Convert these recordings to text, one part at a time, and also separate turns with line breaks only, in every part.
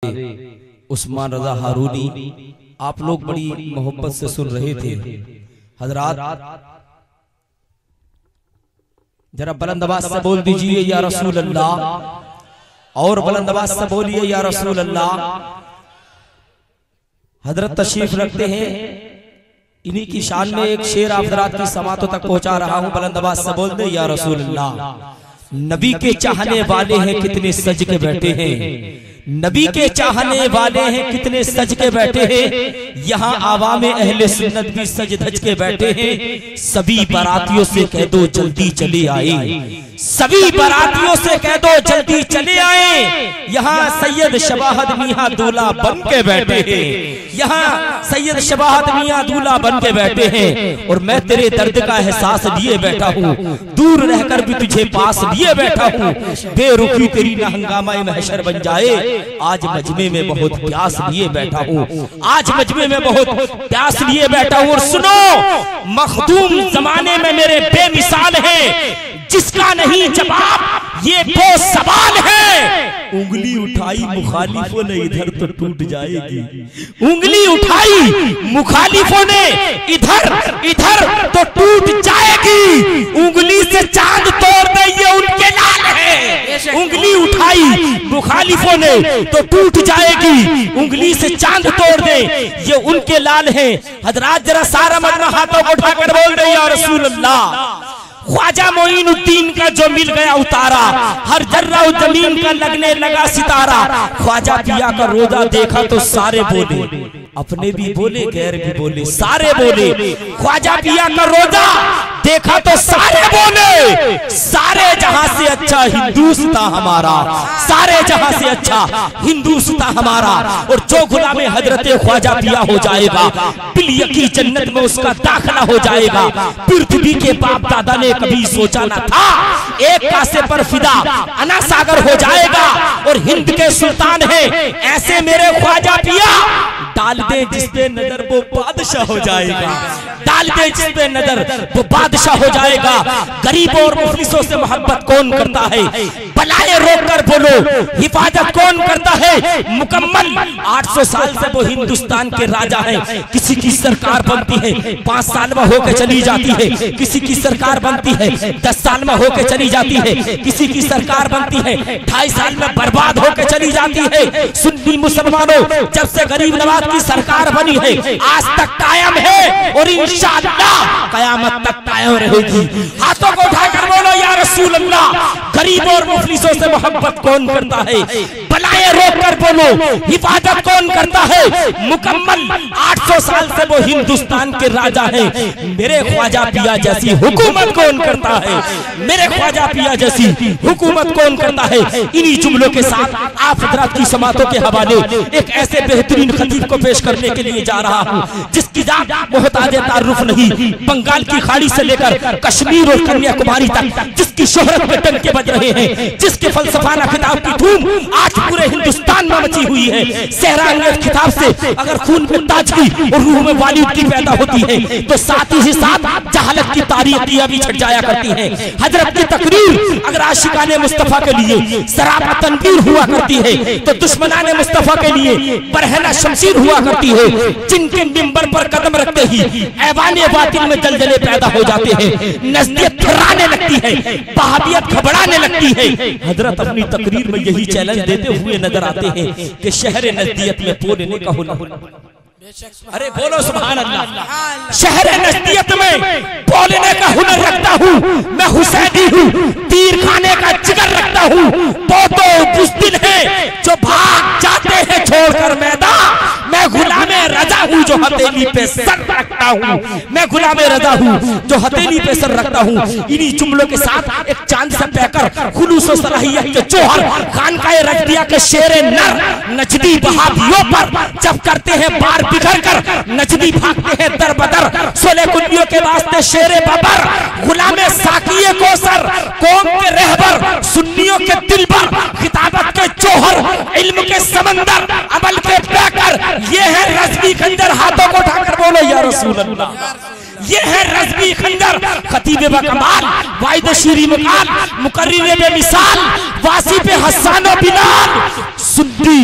उस्मान रजा हारूनी, आप लोग बड़ी मोहब्बत से सुन रहे थे। हजरात जरा बुलंद आवाज से बोल दीजिए या रसूल अल्लाह, और बुलंद आवाज से बोलिए या रसूल अल्लाह। हजरत तशरीफ रखते हैं, इन्हीं की शान में एक शेर आप हजरात की समातों तक पहुंचा रहा हूं। बुलंद आवाज से बोल दे या रसूल अल्लाह। नबी के चाहने वाले हैं कितने सज के बैठे हैं, नबी के चाहने वाले हैं कितने सज के बैठे हैं। यहाँ आवामे अहले सुन्नत भी सज धज के बैठे हैं। सभी बारातियों से कह दो जल्दी चले आए, सभी बारातियों से कह दो जल्दी चले आए। यहाँ सैयद शबाहत मियां दूल्हा बन के बैठे हैं, यहाँ सैयद शबाहत मियां दूल्हा बन के बैठे हैं। और मैं तेरे दर्द का एहसास लिए बैठा हूँ, दूर रहकर भी तुझे पास लिए बैठा हूँ। बेरुखी तेरी ना हंगामा महशर बन जाए। आज मजमे में बहुत प्यास लिए बैठा हूँ, आज मजमे में बहुत प्यास लिए बैठा हूँ। और सुनो, मखदूम जमाने में मेरे बेमिसाल है, जिसका नहीं जवाब ये वो सवाल है। उंगली उठाई मुखालिफों ने इधर तो टूट जाएगी, उंगली उठाई मुखालिफों ने इधर इधर तो टूट जाएगी। उंगली से चांद तोड़ दे ये उनके लाल है, उंगली उठाई मुखालिफों ने तो टूट जाएगी। उंगली से चांद तोड़ दे ये उनके लाल है। हजरात जरा सारा मजमा हाथों को उठाकर बोल रहे या रसूल अल्लाह। ख्वाजा मोइनुद्दीन का जो मिल गया उतारा, हर जर्रा जमीन का लगने लगा सितारा। ख्वाजा पिया का रोजा देखा तो सारे बोले, अपने भी बोले गैर भी बोले, सारे बोले। ख्वाजा पिया का रोजा देखा तो सारे बोले, सारे जहां से अच्छा हिंदुस्ता हमारा, सारे जहां से अच्छा हिंदुस्ता हमारा। और जो गुलाम हजरत ख्वाजा पिया हो जाएगा, बिलियकी जन्नत में उसका दाखिला हो जाएगा। पृथ्वी के बाप दादा ने कभी सोचा न था एक कासे पर फिदा अना सागर हो जाएगा। और हिंद के सुल्तान है ऐसे मेरे ख्वाजा पिया, डाल दे जिस पे नजर वो बादशाह हो जाएगा, डाल दे जिस पे नजर वो बादशाह हो जाएगा। गरीबों और मुफलिसों से मोहब्बत कौन करता है, बलाए रोक कर बोलो हिफाजत कौन करता है। मुकम्मल 800 साल से वो हिंदुस्तान के राजा हैं। किसी की सरकार बनती है 5 साल में होकर चली जाती है, किसी की सरकार बनती है 10 साल में होकर चली जाती है, किसी की सरकार बनती है 2.5 साल में बर्बाद होकर चली जाती है। सुन्नी मुसलमानों, जब से गरीब नवाज की सरकार बनी है आज तक कायम है और इंशाअल्लाह कयामत तक कायम रहेगी। हाथों को उठाकर बोलो या रसूल अल्लाह। गरीबों और मुफलिसों से मोहब्बत कौन करता है, बलाए रोक कर बोलो हिफाजत कौन करता है। मुकम्मल 800 साल से वो हिंदुस्तान के राजा हैं। मेरे ख्वाजा पिया जैसी हुकूमत कौन करता है, मेरे ख्वाजा पिया जैसी हुकूमत कौन करता है। इन्हीं जुमलों के साथ आप हजरात की समातों के हवाले एक ऐसे बेहतरीन खतीब को पेश करने के लिए जा रहा हूँ जिसकी जात मोहताज तारुफ नहीं, बंगाल की खाड़ी से लेकर कश्मीर और कन्याकुमारी तक जिसकी शोहरत में डंके बज रहे हैं, जिसके फलसफाना खिताब की धूम आज पूरे हिंदुस्तान में मची हुई है। सहरा अंग्रेज खिताब से अगर खून में ताजगी और रूह में वालिदी पैदा होती है तो साथ ही साथ जहालत की तारीखियां भी छट जाया करती हैं। हजरत की तकरीर अगर आशिकाने मुस्तफा के लिए सरापा तनवीर हुआ करती है तो दुश्मनाने मुस्तफा के लिए बरहना शमशीर हुआ करती है। जिनके मिंबर पर कदम रखते ही ऐवाने बातिल में जलजले पैदा हो जाते हैं, नजदियत थर्राने लगती है, वहाबियत घबराने लगती है। हजरत अपनी तकरीर में यही चैलेंज देते हुए नजर आते हैं कि शहर नजदियत में बोलने का हुनर, अरे बोलो सुभान अल्लाह। शहर नजदियत में बोलने का हुनर रखता हूँ मैं, हुसैनी हूँ, तीर खाने का जिगर रखता हूँ। वो तो बुज़दिल है जो भाग जाते हैं छोड़कर मैदान। मैं गुलामे रजा हूँ जो हथेली पे सर रखता हूँ, मैं गुलामे रजा हूँ जो हथेली पे सर रखता हूँ। इन्हीं जुमलों के साथ एक चांद से पैकर खुलूस और सलाहियत के जोहर खानकाए रज़विया के शेरे नर नजदी वहाबियों पर जब करते हैं बार बिखर कर, नजदी भागते हैं दर बदर। सोले कुल्लियों के वास्ते शेरे बबर, गुलामे साकिये को सर कौम के रहबर, सुन्नियों के दिल पर किताबत के जोहर, इल्म के समंदर, अमल के पैकर। ये है रज़वी खंजर। हाथों को उठाकर बोलो या रसूल अल्लाह। ये है रज़वी खंजर, खतीब बकमाल, वाइद शीरी मकाल, मुकर्रिर बेमिसाल, वासी पे हस्सानो बिलाल। सुन्नी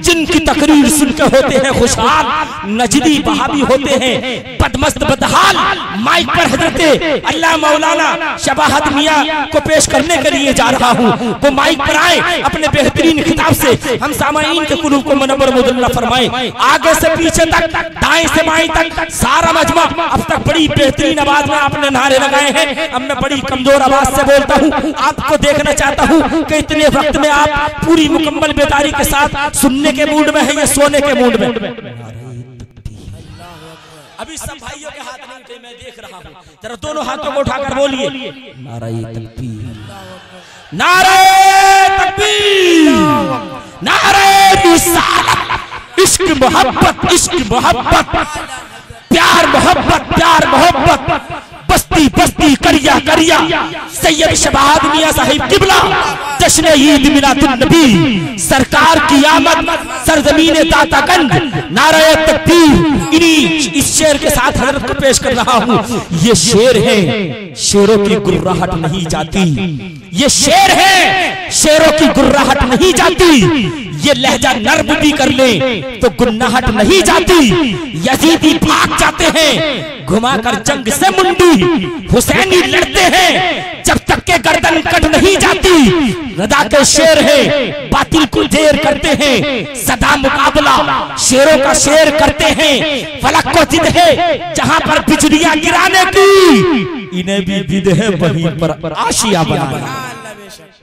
जिनकी तकरीर सुनकर होते हैं खुशहाल, नजदी वहाबी होते हैं बदमस्त बदहाल। माइक पर हजरते अल्लाह मौलाना शबाहत मियाँ को पेश करने के लिए जा रहा हूँ। वो माइक पर आए, अपने बेहतरीन खिताब से हम सामाईन के कुलूब को मुनव्वर मुदल्ला फरमाए। आगे से पीछे तक, दाएं से बाएं तक सारा मजमा अब तक बड़ी बेहतरीन आवाज में आपने नारे लगाए हैं। अब मैं बड़ी कमजोर आवाज से बोलता हूँ, आपको देखना चाहता हूँ कि इतने वक्त में आप पूरी मुकम्मल बेदारी के साथ सुनने के मूड में है या सोने के मूड में। अभी सब भाइयों के हाथ नहीं उठे, मैं देख रहा हूँ, जरा दोनों हाथों को उठाकर बोलिए नारे तकबीर, नारे तकबीर, नारे रिसालत। इश्क मोहब्बत, इश्क मोहब्बत, प्यार मोहब्बत, प्यार मोहब्बत, बस्ती बस्ती करिया करिया। सैयद शबाहत मियाँ साहिब किबला जश्न ईद मिलादुन नबी, सरकार की आमद सरजमीन दातागंज, नारे तकबीर। इन्हीं इस शेर के साथ हजरत को पेश कर रहा हूँ। ये शेर है, शेरों की गुर्राहट नहीं जाती। ये शेर है, शेरों की गुर्राहट नहीं जाती। ये लहजा नर्म भी कर ले तो गुन्नाहट नहीं जाती। यजीदी भाग जाते हैं घुमाकर जंग से मुंडी, हुसैनी लड़ते हैं जब तक के गर्दन कट नहीं जाती। रजा के शेर है, बातिल को ढेर करते हैं सदा मुकाबला, शेरों का शेर करते हैं। फलक को जिद है जहां पर बिजलियां गिराने की, इन्हें भी जिद है वहीं पर आशिया बनाने।